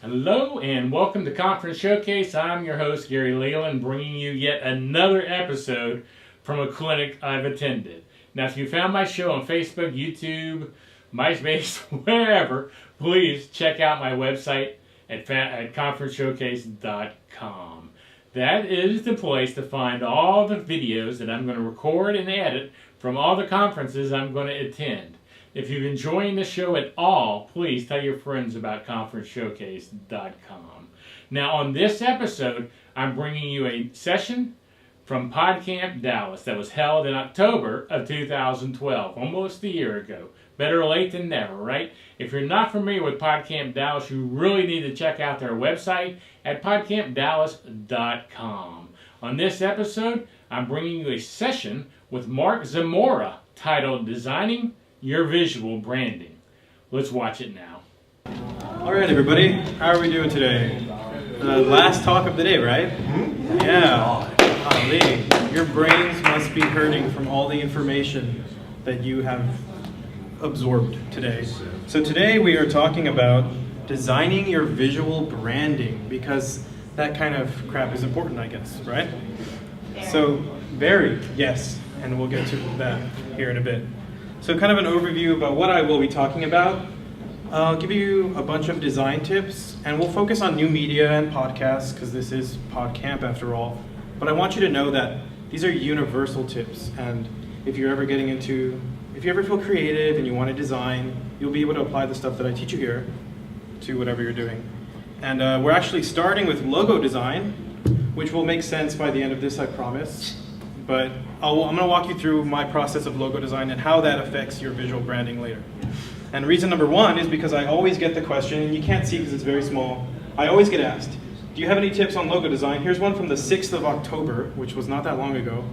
Hello and welcome to Conference Showcase. I'm your host, Gary Leland, bringing you yet another episode from a clinic I've attended. Now, if you found my show on Facebook, YouTube, MySpace, wherever, please check out my website at conferenceshowcase.com. That is the place to find all the videos that I'm going to record and edit from all the conferences I'm going to attend. If you're enjoying the show at all, please tell your friends about conferenceshowcase.com. Now, on this episode, I'm bringing you a session from Podcamp Dallas that was held in October of 2012, almost a year ago. Better late than never, right? If you're not familiar with Podcamp Dallas, you really need to check out their website at podcampdallas.com. On this episode, I'm bringing you a session with Mark Zamora titled Designing Your Visual Branding. Let's watch it now. All right, everybody. How are we doing today? Last talk of the day, right? Yeah. Golly, your brains must be hurting from all the information that you have absorbed today. So today we are talking about designing your visual branding, because that kind of crap is important, I guess, right? So, yes, and we'll get to that here in a bit. So kind of an overview about what I will be talking about. I'll give you a bunch of design tips, and we'll focus on new media and podcasts, because this is Podcamp after all. But I want you to know that these are universal tips, and if you ever feel creative and you want to design, you'll be able to apply the stuff that I teach you here to whatever you're doing. And we're actually starting with logo design, which will make sense by the end of this, I promise. But I'm going to walk you through my process of logo design and how that affects your visual branding later. And reason number one is because I always get the question, and you can't see because it's very small, I always get asked, do you have any tips on logo design? Here's one from the 6th of October, which was not that long ago,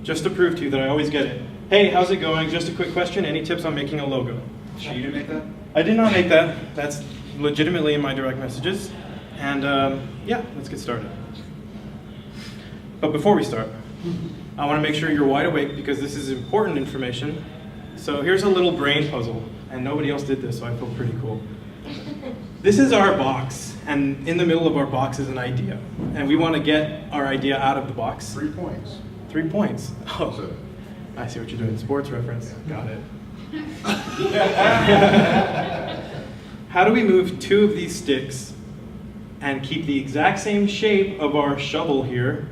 just to prove to you that I always get it. Hey, how's it going? Just a quick question, any tips on making a logo? So you didn't make that? I did not make that. That's legitimately in my direct messages. And yeah, let's get started. But before we start, I want to make sure you're wide awake because this is important information. So here's a little brain puzzle, and nobody else did this, so I feel pretty cool. This is our box, and in the middle of our box is an idea. And we want to get our idea out of the box. 3 points. 3 points. Oh, I see what you're doing. Sports reference. Got it. How do we move 2 of these sticks and keep the exact same shape of our shovel here,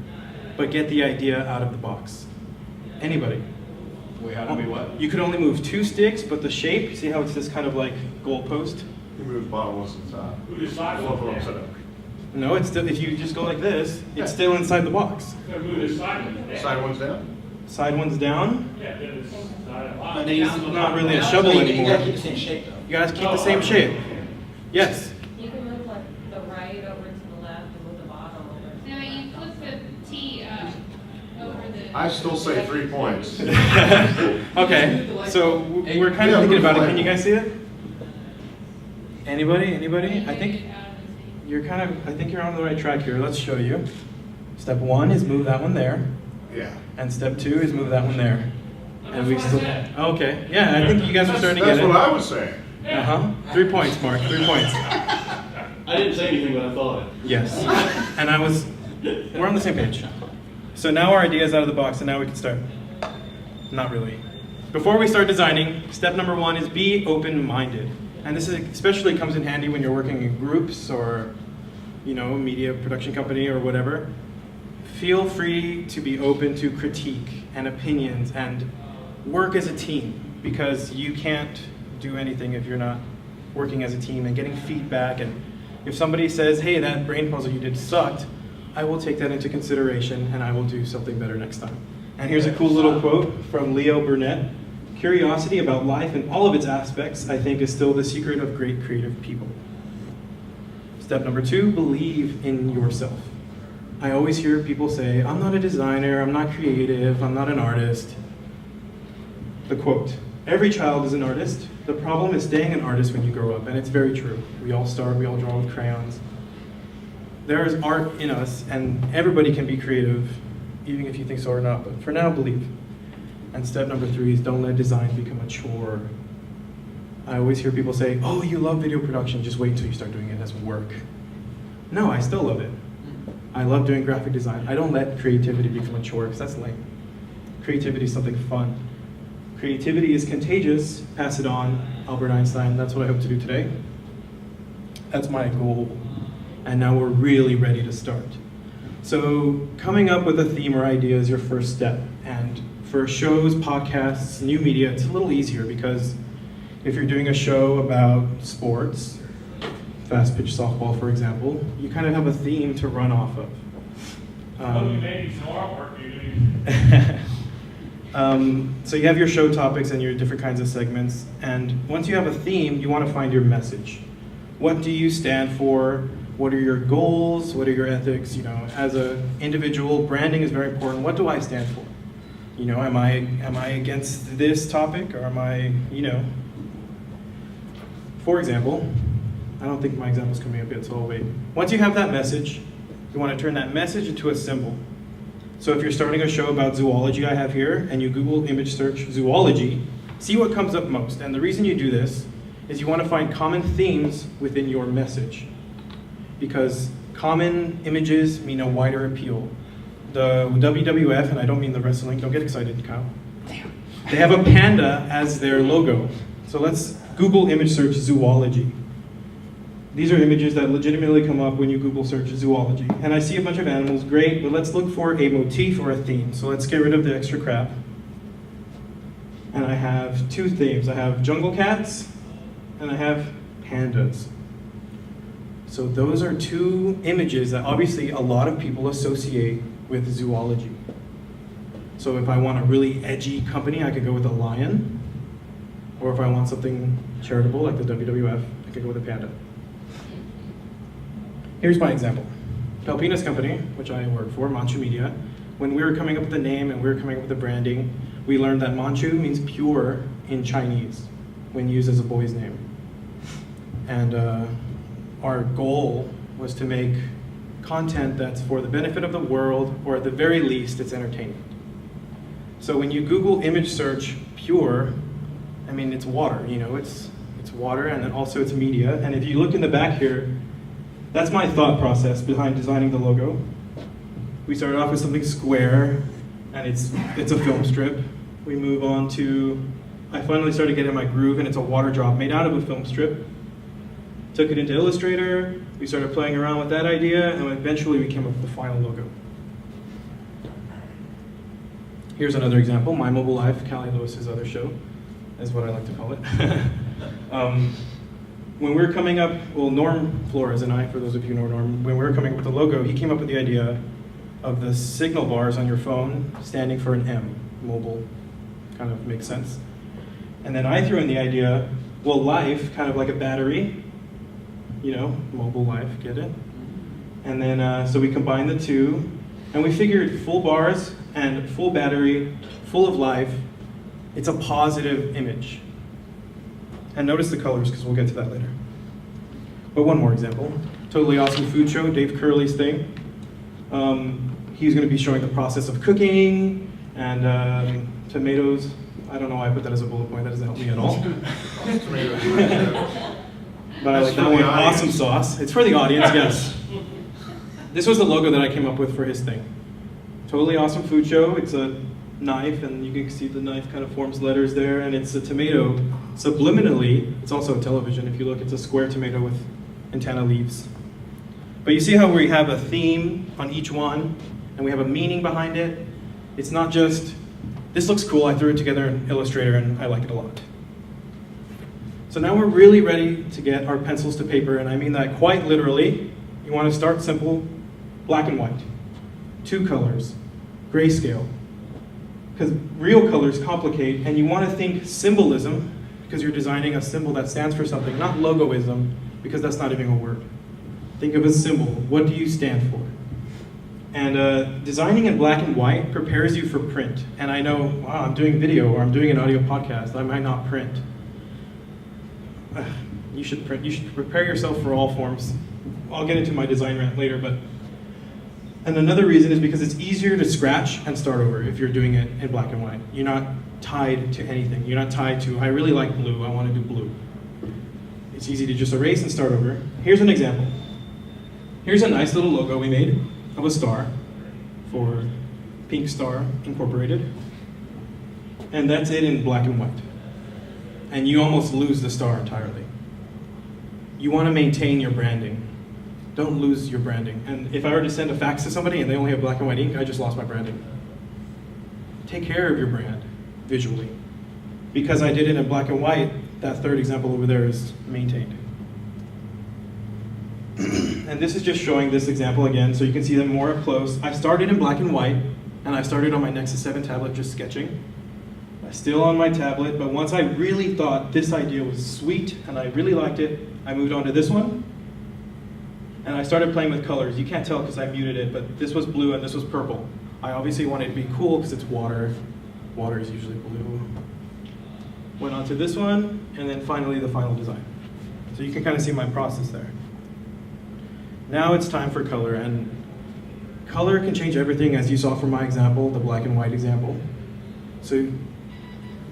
but get the idea out of the box? Anybody? Wait, how do we what? You could only move 2 sticks, but the shape, see how it's this kind of like goalpost? You move the bottom ones to the top. Who decides Flip it on upside that? down. No, it's still, if you just go like this, it's still inside the box. Move this side one down. Side ones down? Side one's down. Yeah, then this side up. And it's not really a shovel You anymore. gotta keep the same shape though. You guys keep the same shape. Yes. You can move like the right over to the left and move the bottom over. No, you flip the T over the. I still say 3 points. Okay, so we're kind of thinking about it. Can you guys see it? Anybody? I think you're on the right track here. Let's show you. Step 1 is move that one there, Yeah. and step 2 is move that one there. And we still. Okay, yeah, I think you guys are starting to get That's it. what I was saying. 3 points, Mark. 3 points. I didn't say anything, but I thought it. Yes. And we're on the same page. So now our idea is out of the box, and now we can start. Not really. Before we start designing, step number 1 is be open-minded. And this especially comes in handy when you're working in groups or, media production company or whatever. Feel free to be open to critique and opinions and work as a team, because you can't do anything if you're not working as a team and getting feedback. And if somebody says, hey, that brain puzzle you did sucked, I will take that into consideration and I will do something better next time. And here's a cool little quote from Leo Burnett. Curiosity about life and all of its aspects, I think, is still the secret of great creative people. Step number 2, believe in yourself. I always hear people say, I'm not a designer, I'm not creative, I'm not an artist. The quote, every child is an artist. The problem is staying an artist when you grow up, and it's very true. We all start, we all draw with crayons. There is art in us, and everybody can be creative, even if you think so or not, but for now, believe. And step number 3 is don't let design become a chore. I always hear people say, oh, you love video production, just wait until you start doing it as work. No, I still love it. I love doing graphic design. I don't let creativity become a chore, because that's lame. Creativity is something fun. Creativity is contagious, pass it on, Albert Einstein. That's what I hope to do today. That's my goal. And now we're really ready to start. So coming up with a theme or idea is your first step. And for shows, podcasts, new media, it's a little easier, because if you're doing a show about sports, fast pitch softball, for example, you kind of have a theme to run off of. Maybe some artwork you do. So you have your show topics and your different kinds of segments, and once you have a theme, you want to find your message. What do you stand for? What are your goals? What are your ethics? You know, as an individual, branding is very important. What do I stand for? You know, am I against this topic, or am I, you know? For example, I don't think my example's coming up yet, so I'll wait. Once you have that message, you want to turn that message into a symbol. So if you're starting a show about zoology I have here, and you Google image search zoology, see what comes up most. And the reason you do this is you want to find common themes within your message, because common images mean a wider appeal. The WWF, and I don't mean the wrestling, don't get excited, Kyle. They have a panda as their logo. So let's Google image search zoology. These are images that legitimately come up when you Google search zoology. And I see a bunch of animals, great, but let's look for a motif or a theme. So let's get rid of the extra crap. And I have two themes. I have jungle cats, and I have pandas. So those are two images that obviously a lot of people associate with zoology. So if I want a really edgy company, I could go with a lion. Or if I want something charitable, like the WWF, I could go with a panda. Here's my example. Pelpina's company, which I work for, Manchu Media, when we were coming up with the name and we were coming up with the branding, we learned that Manchu means pure in Chinese when used as a boy's name. And our goal was to make content that's for the benefit of the world, or at the very least, it's entertainment. So when you Google image search pure, I mean, it's water, you know, it's water, and then also it's media. And if you look in the back here, that's my thought process behind designing the logo. We started off with something square, and it's a film strip. We move on to, I finally started getting my groove, and it's a water drop made out of a film strip. Took it into Illustrator, we started playing around with that idea, and eventually we came up with the final logo. Here's another example, My Mobile Life, Callie Lewis's other show, is what I like to call it. When we were coming up, well, Norm Flores and I, for those of you who know Norm, when we were coming up with the logo, he came up with the idea of the signal bars on your phone standing for an M, mobile, kind of makes sense. And then I threw in the idea, well, life, kind of like a battery, you know, mobile life, get it? And then, so we combined the two, and we figured full bars and full battery, full of life, it's a positive image. And notice the colors, because we'll get to that later. But one more example. Totally Awesome Food Show, Dave Curley's thing. He's going to be showing the process of cooking, and tomatoes. I don't know why I put that as a bullet point. That doesn't help me at all. But I like that one. Awesome sauce. It's for the audience, yes. This was the logo that I came up with for his thing. Totally Awesome Food Show. It's a knife, and you can see the knife kind of forms letters there, and it's a tomato. Subliminally, it's also a television. If you look, it's a square tomato with antenna leaves. But you see how we have a theme on each one, and we have a meaning behind it. It's not just, this looks cool, I threw it together in Illustrator, and I like it a lot. So now we're really ready to get our pencils to paper, and I mean that quite literally. You want to start simple, black and white, 2 colors, grayscale. Because real colors complicate, and you want to think symbolism, because you're designing a symbol that stands for something, not logoism, because that's not even a word. Think of a symbol. What do you stand for? And designing in black and white prepares you for print. And I know, wow, I'm doing video, or I'm doing an audio podcast, I might not print. You should print. You should prepare yourself for all forms. I'll get into my design rant later, but. And another reason is because it's easier to scratch and start over if you're doing it in black and white. You're not tied to anything. You're not tied to, I really like blue, I want to do blue. It's easy to just erase and start over. Here's an example. Here's a nice little logo we made of a star for Pink Star Incorporated. And that's it in black and white. And you almost lose the star entirely. You want to maintain your branding. Don't lose your branding. And if I were to send a fax to somebody and they only have black and white ink, I just lost my branding. Take care of your brand visually. Because I did it in black and white, that third example over there is maintained. And this is just showing this example again, so you can see them more up close. I started in black and white, and I started on my Nexus 7 tablet just sketching. Still on my tablet, but once I really thought this idea was sweet and I really liked it, I moved on to this one. And I started playing with colors. You can't tell because I muted it, but this was blue and this was purple. I obviously wanted it to be cool because it's water. Water is usually blue. Went on to this one, and then finally the final design. So you can kind of see my process there. Now it's time for color, and color can change everything, as you saw from my example, the black and white example. So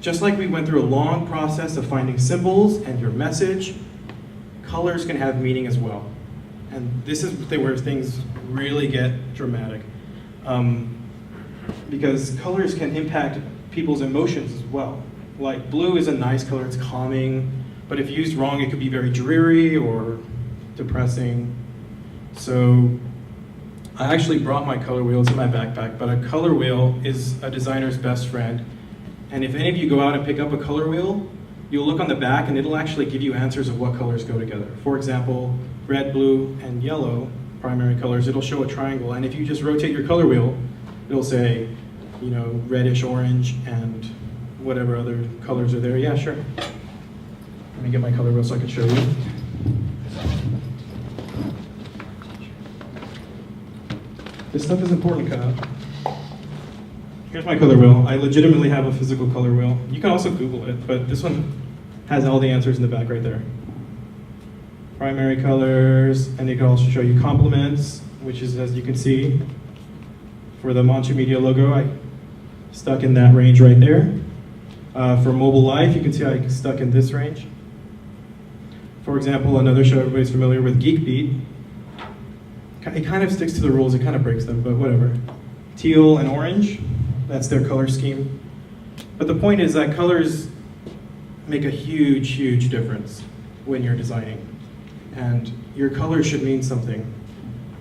just like we went through a long process of finding symbols and your message, colors can have meaning as well. And this is where things really get dramatic. Because colors can impact people's emotions as well. Like blue is a nice color, it's calming, but if used wrong, it could be very dreary or depressing. So I actually brought my color wheel, it's in my backpack, but a color wheel is a designer's best friend. And if any of you go out and pick up a color wheel, you'll look on the back and it'll actually give you answers of what colors go together. For example, red, blue, and yellow, primary colors, it'll show a triangle. And if you just rotate your color wheel, it'll say, you know, reddish orange and whatever other colors are there. Yeah, sure. Let me get my color wheel so I can show you. This stuff is important, Kyle. Here's my color wheel. I legitimately have a physical color wheel. You can also Google it, but this one has all the answers in the back right there. Primary colors, and it can also show you complements, which is, as you can see, for the Manchu Media logo, I stuck in that range right there. For mobile life, you can see I stuck in this range. For example, another show everybody's familiar with, Geek Beat. It kind of sticks to the rules, it kind of breaks them, but whatever. Teal and orange, that's their color scheme. But the point is that colors make a huge, huge difference when you're designing. And your color should mean something.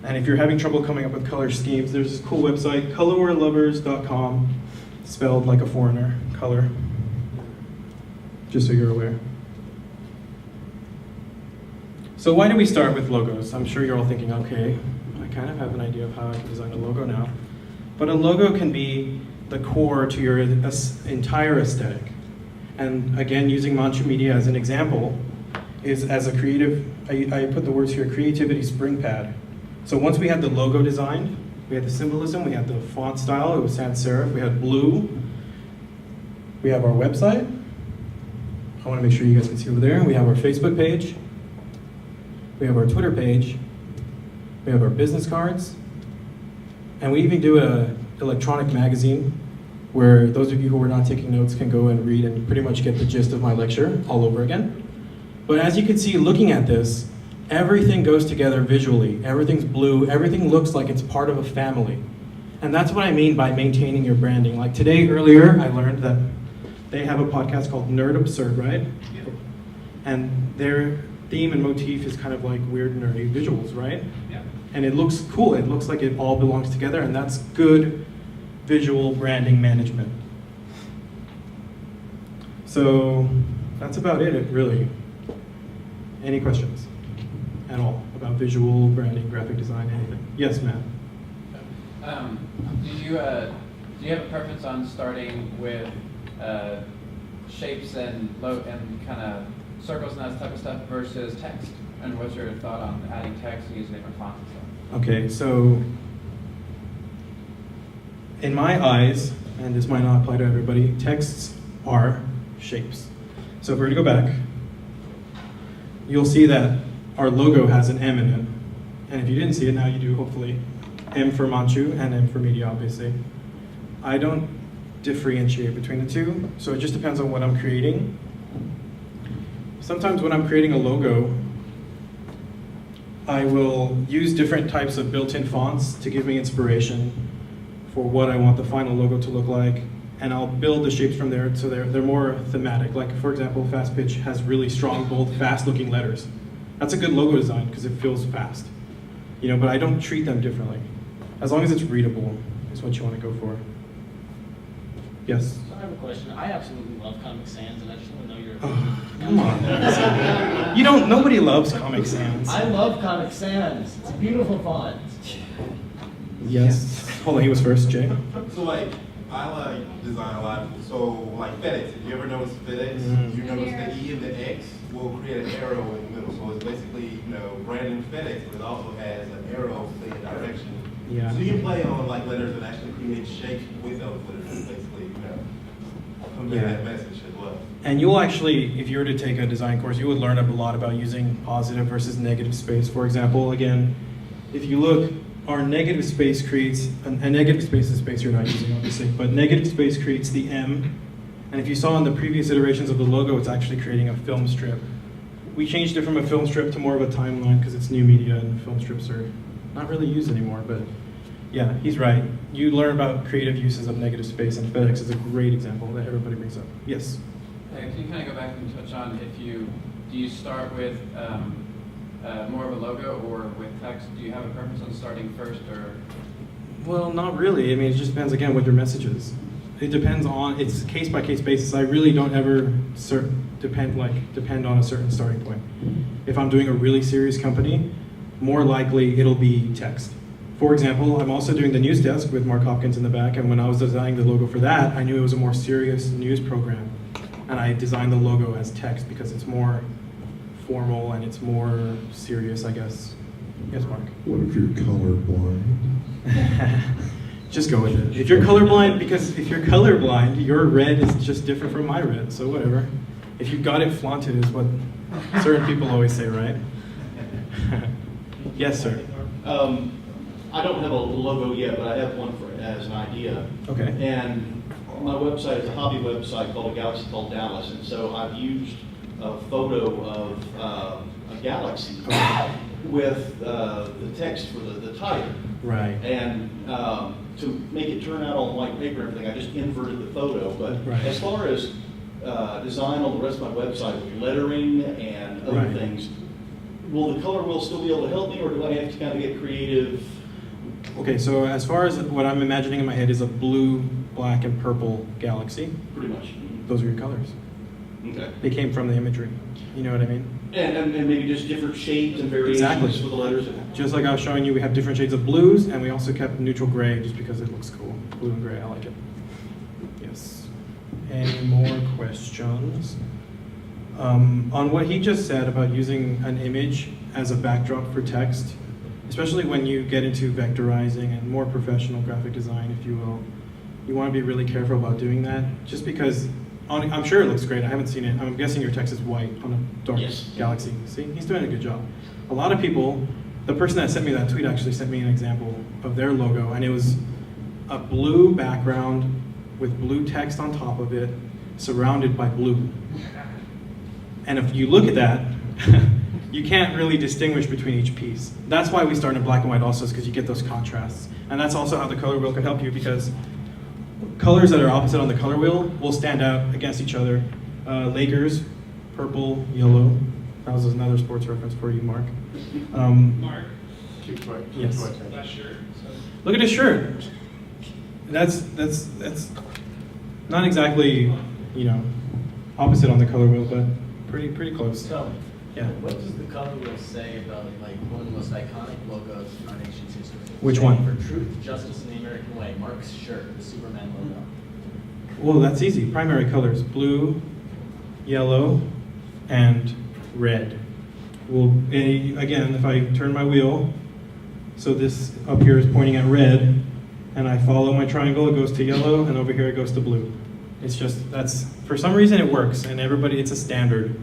And if you're having trouble coming up with color schemes, there's this cool website, colorlovers.com, spelled like a foreigner, color, just so you're aware. So why do we start with logos? I'm sure you're all thinking, okay, I kind of have an idea of how I can design a logo now. But a logo can be the core to your entire aesthetic. And again, using Manchu Media as an example, is as a creative, I put the words here, creativity spring pad. So once we had the logo designed, we had the symbolism, we had the font style, it was sans serif, we had blue, we have our website. I want to make sure you guys can see over there. We have our Facebook page, we have our Twitter page, we have our business cards, and we even do an electronic magazine where those of you who are not taking notes can go and read and pretty much get the gist of my lecture all over again. But as you can see, looking at this, everything goes together visually. Everything's blue, everything looks like it's part of a family. And that's what I mean by maintaining your branding. Like today, earlier, I learned that they have a podcast called Nerd Absurd, right? Yeah. And their theme and motif is kind of like weird, nerdy visuals, right? Yeah. And it looks cool. It looks like it all belongs together, and that's good visual branding management. So that's about it, really. Any questions at all about visual branding, graphic design, anything? Yes, Matt. Do you have a preference on starting with shapes and kind of circles and that type of stuff versus text? And what's your thought on adding text and using different fonts and stuff? Okay, so in my eyes, and this might not apply to everybody, texts are shapes. So if we were to go back, you'll see that our logo has an M in it. And if you didn't see it, now you do, hopefully. M for Manchu and M for media, obviously. I don't differentiate between the two, so it just depends on what I'm creating. sometimes when I'm creating a logo, I will use different types of built-in fonts to give me inspiration for what I want the final logo to look like, and I'll build the shapes from there so they're more thematic. Like, for example, Fast Pitch has really strong, bold, fast-looking letters. That's a good logo design because it feels fast. You know, but I don't treat them differently. As long as it's readable is what you want to go for. Yes? So I have a question. I absolutely love Comic Sans, and I just want to know your Oh, come on. Nobody loves Comic Sans. I love Comic Sans. It's a beautiful font. Yes. Hold on, he was first, Jay. So like, I like design a lot. So like FedEx, if you ever notice FedEx, you notice the E and the X will create an arrow in the middle. So it's basically, you know, branding FedEx, but it also has an arrow saying direction. Yeah. So you can play on like letters and actually create shapes with those letters and basically, you know, convey that message as well. And you'll actually, if you were to take a design course, you would learn a lot about using positive versus negative space. For example, again, if you look, our negative space creates, a negative space is space you're not using, obviously, but negative space creates the M. And if you saw in the previous iterations of the logo, it's actually creating a film strip. We changed it from a film strip to more of a timeline because it's new media and film strips are not really used anymore, but yeah, he's right. You learn about creative uses of negative space, and FedEx is a great example that everybody brings up. Yes? Can you kind of go back and touch on do you start with more of a logo or with text? Do you have a preference on starting first or? Well, not really. I mean, it just depends again what your message is. It depends on, it's case by case basis. I really don't ever depend on a certain starting point. If I'm doing a really serious company, more likely it'll be text. For example, I'm also doing the news desk with Mark Hopkins in the back, and when I was designing the logo for that, I knew it was a more serious news program. And I designed the logo as text because it's more formal and it's more serious, I guess. Yes, Mark? What if you're colorblind? Just go with it. If you're colorblind, because if you're colorblind, your red is just different from my red, so whatever. If you got it flaunted is what certain people always say, right? Yes, sir. I don't have a logo yet, but I have one for as an idea. Okay. And my website is a hobby website called A Galaxy Called Dallas, and so I've used a photo of a galaxy with the text for the title. Right. And to make it turn out on white paper and everything, I just inverted the photo. But Right. as far as design on the rest of my website with lettering and other Right. things, will the color wheel still be able to help me, or do I have to kind of get creative? Okay, so as far as what I'm imagining in my head is a blue, black, and purple galaxy. Pretty much. Those are your colors. Okay. They came from the imagery. You know what I mean? And maybe just different shapes and variations Exactly. for the letters. Just like I was showing you, we have different shades of blues, and we also kept neutral gray just because it looks cool. Blue and gray, I like it. Yes. Any more questions? On what he just said about using an image as a backdrop for text, especially when you get into vectorizing and more professional graphic design, if you will, you want to be really careful about doing that, just because I'm sure it looks great. I haven't seen it. I'm guessing your text is white on a dark Yes. galaxy. See, he's doing a good job. A lot of people, the person that sent me that tweet actually sent me an example of their logo, and it was a blue background with blue text on top of it, surrounded by blue. And if you look at that, you can't really distinguish between each piece. That's why we start in black and white also, is because you get those contrasts. And that's also how the color wheel can help you, because colors that are opposite on the color wheel will stand out against each other. Lakers, purple, yellow. That was another sports reference for you, Mark. Mark? Keep quiet. Yes. That shirt. Look at his shirt. That's not exactly, opposite on the color wheel, but pretty close. So, Yeah. what does the color wheel say about one of the most iconic logos in our nation's history? Which one? For truth, justice, and the American way. Mark's shirt, the Superman logo. Well, that's easy. Primary colors: blue, yellow, and red. Well, again, if I turn my wheel, so this up here is pointing at red, and I follow my triangle, it goes to yellow, and over here it goes to blue. It's just, for some reason it works, and it's a standard.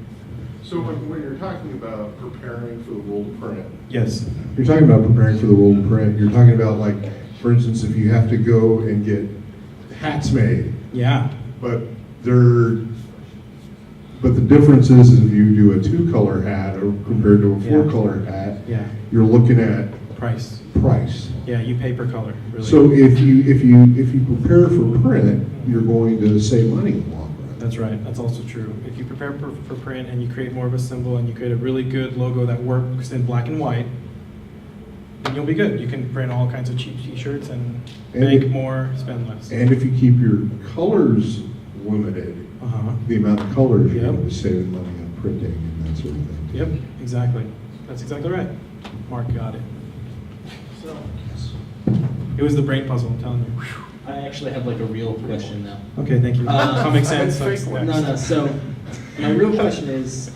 So when you're talking about preparing for the roll to print, Yes. You're talking about preparing for the roll to print. You're talking about, like, for instance, if you have to go and get hats made, Yeah. but But the difference is if you do a 2-color hat or compared to a 4-color hat, Yeah. you're looking at Price. price. Yeah, you pay per color, really. So if you prepare for print, you're going to save money in the long run. That's right. That's also true. If you prepare for print and you create more of a symbol and you create a really good logo that works in black and white, then you'll be good. You can print all kinds of cheap T-shirts and make more, spend less. And if you keep your colors limited, the amount of colors, you're going to be saving money on printing and that sort of thing. Yep, exactly. That's exactly right. Mark got it. So, It was the brain puzzle, I'm telling you. I actually have like a real question now. Okay, thank you. Comic Sans. No. So, my real question is,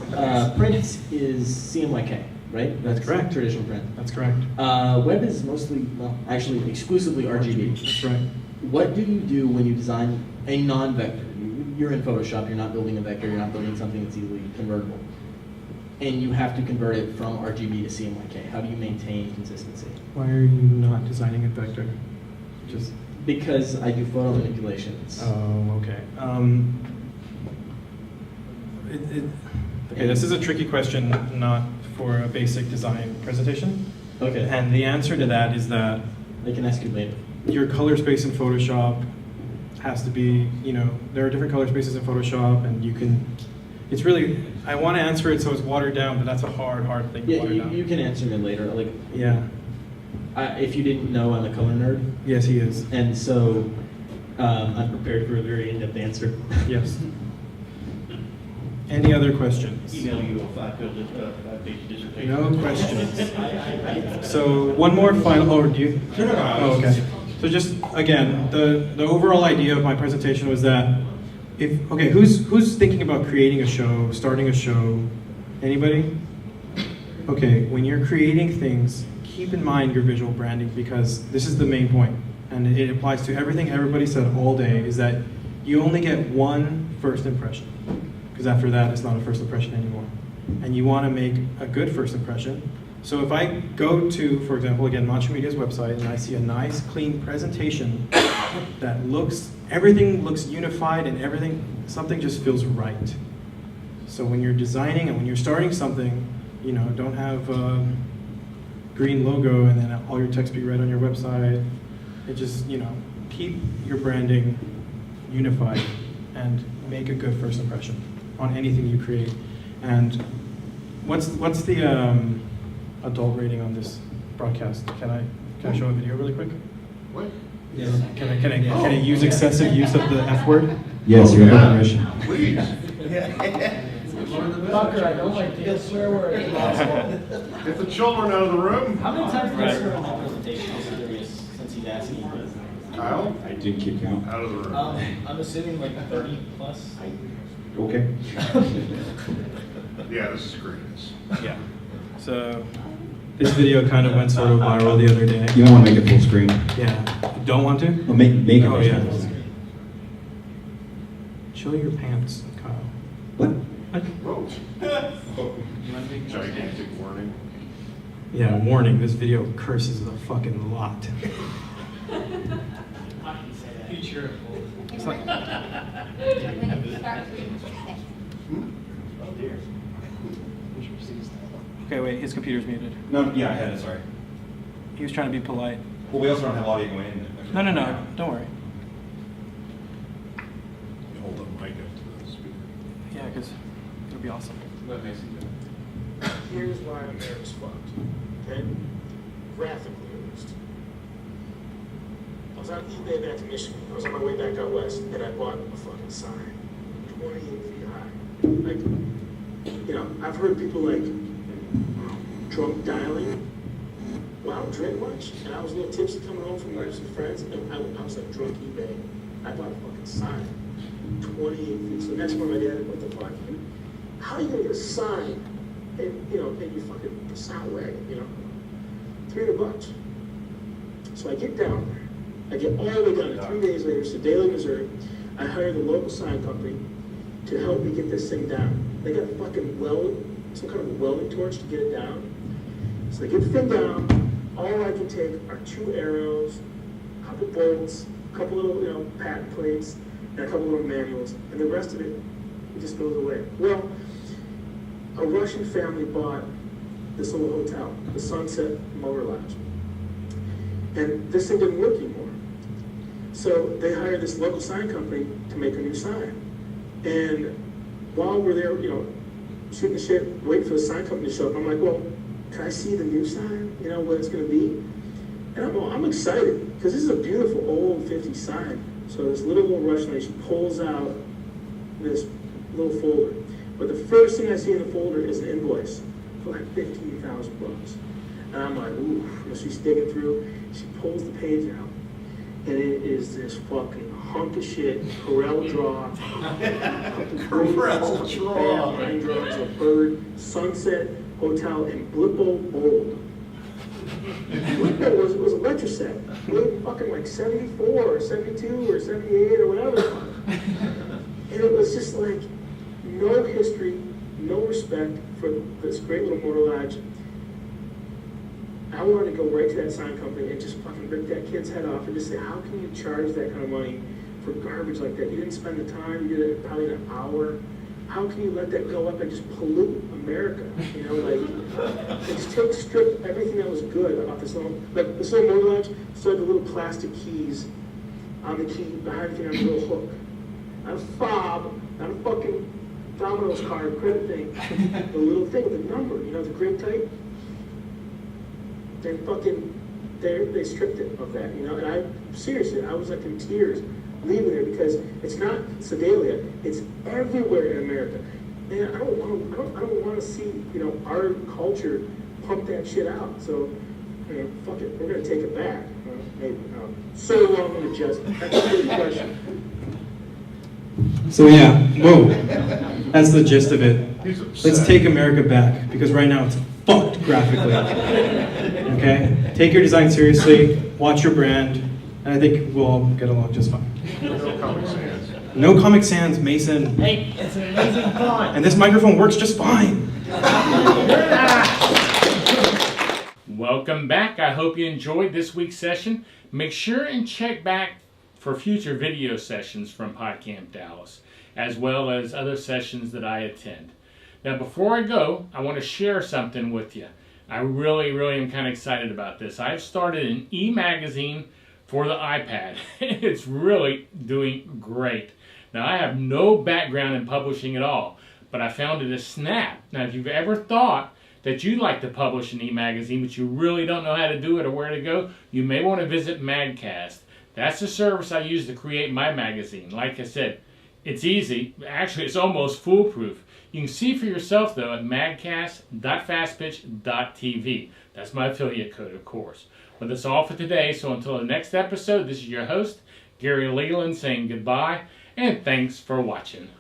print is CMYK, right? That's correct. Traditional print. That's correct. Web is mostly, well, actually exclusively RGB. That's right. What do you do when you design a non-vector? You're in Photoshop, you're not building a vector, you're not building something that's easily convertible. And you have to convert it from RGB to CMYK. How do you maintain consistency? Why are you not designing a vector? Just Because I do photo manipulations. Oh, okay. Okay, this is a tricky question, not for a basic design presentation. Okay. And the answer to that is that I can ask you later. your color space in Photoshop has to be, there are different color spaces in Photoshop, and you can, it's really, I want to answer it so it's watered down, but that's a hard thing to Yeah, water down. you can answer me later. Like, Yeah. if you didn't know, I'm a color nerd. Yes, he is. And so I'm prepared for a very in-depth answer. Yes. Any other questions? Email you a 5-page dissertation. No questions. So one more final, oh, do you? Oh, okay. So just, again, the overall idea of my presentation was that who's thinking about creating a show, starting a show? Anybody? Okay, when you're creating things, keep in mind your visual branding, because this is the main point, and it applies to everything everybody said all day, is that you only get one first impression, because after that it's not a first impression anymore. And you want to make a good first impression. So if I go to, for example, again, Mantra Media's website, and I see a nice, clean presentation that everything looks unified and something just feels right. So when you're designing and when you're starting something, don't have a green logo and then all your text be red on your website. It just, keep your branding unified and make a good first impression on anything you create. And what's the adult rating on this broadcast? Can I show a video really quick? What? Yes. Can I use excessive use of the F word? Yes, you have permission. Please. Tucker, I don't like to swear words. Get the children out of the room. How many times did I swear in that presentation? I'm curious, since he's asking. Kyle, I did kick out. out of the room. I'm assuming like 30 plus. Okay. Yeah, this is great. Yeah. So this video kind of went sort of viral the other day. You don't want to make it full screen. Yeah. Don't want to? Well, make it Oh, full yeah. screen. Show your pants, Kyle. What? Whoa. Gigantic warning. Yeah, warning, this video curses a fucking lot. It's like, okay, wait, his computer's muted. No, yeah, I had it, sorry. He was trying to be polite. Well, we also don't have audio going in. No, don't worry. You hold the mic up to the speaker. Yeah, because it'll be awesome. Here's why America's fucked. Okay? Graphically, at least. I was on eBay back in Michigan. I was on my way back out west, and I bought a fucking sign. 28 feet high. Like, I've heard people like drunk dialing while I drink much, and I was a little tipsy coming home from with some friends, and I was like drunk eBay. I bought a fucking sign. 28 feet. So next one, my dad, what the fuck? How are you gonna get a sign and you fucking sound wagon, $300. So I get down there. I get all the way down there. 3 days later, to Daly, Missouri. I hired the local sign company to help me get this thing down. They got fucking some kind of a welding torch to get it down. So they get the thing down. All I can take are 2 arrows, a couple bolts, a couple little, patent plates, and a couple little manuals, and the rest of it It just goes away. Well, a Russian family bought this little hotel, the Sunset Motor Lodge. And this thing didn't work anymore. So they hired this local sign company to make a new sign. And while we're there, shooting the shit, waiting for the sign company to show up, I'm like, well, can I see the new sign? What it's going to be? And I'm excited, because this is a beautiful old 50s sign. So this little Russian lady, she pulls out this little folder. But the first thing I see in the folder is an invoice for like $15,000. And I'm like, ooh, she's digging through. She pulls the page out, and it is this fucking hunk of shit, Corel Draw. Corel Draw. Line drawings of a bird, Sunset Hotel, and Blippo Bold. Blippo was a lecture set. Made fucking like 74 or 72 or 78 or whatever. And it was just like no history, no respect for this great little motor lodge. I wanted to go right to that sign company and just fucking rip that kid's head off and just say, how can you charge that kind of money for garbage like that? You didn't spend the time, you did it probably in an hour. How can you let that go up and just pollute America? It just stripped everything that was good off this little motor lodge. So had the little plastic keys on the key behind the thing on the little hook. Not a fob, not a fucking Domino's card, credit thing. The little thing with the number, the grape type. They stripped it of that, and I was like in tears leaving there, because it's not Sedalia, it's everywhere in America, and I don't want to see our culture pump that shit out. So fuck it, we're gonna take it back. Maybe so long with just that's a good question. So yeah, whoa, that's the gist of it. Let's take America back, because right now it's fucked graphically. Okay? Take your design seriously, watch your brand, and I think we'll all get along just fine. No Comic Sans. No Comic Sans, Mason. Hey, it's an amazing font. And this microphone works just fine. Welcome back. I hope you enjoyed this week's session. Make sure and check back for future video sessions from Podcamp Dallas, as well as other sessions that I attend. Now, before I go, I want to share something with you. I really am kind of excited about this. I've started an e-magazine for the iPad. It's really doing great. Now, I have no background in publishing at all, but I found it a snap. Now, if you've ever thought that you'd like to publish an e-magazine, but you really don't know how to do it or where to go, you may want to visit Madcast. That's the service I use to create my magazine. Like I said, it's easy. Actually, it's almost foolproof. You can see for yourself, though, at madcast.fastpitch.tv. That's my affiliate code, of course. But that's all for today. So until the next episode, this is your host, Gary Leland, saying goodbye, and thanks for watching.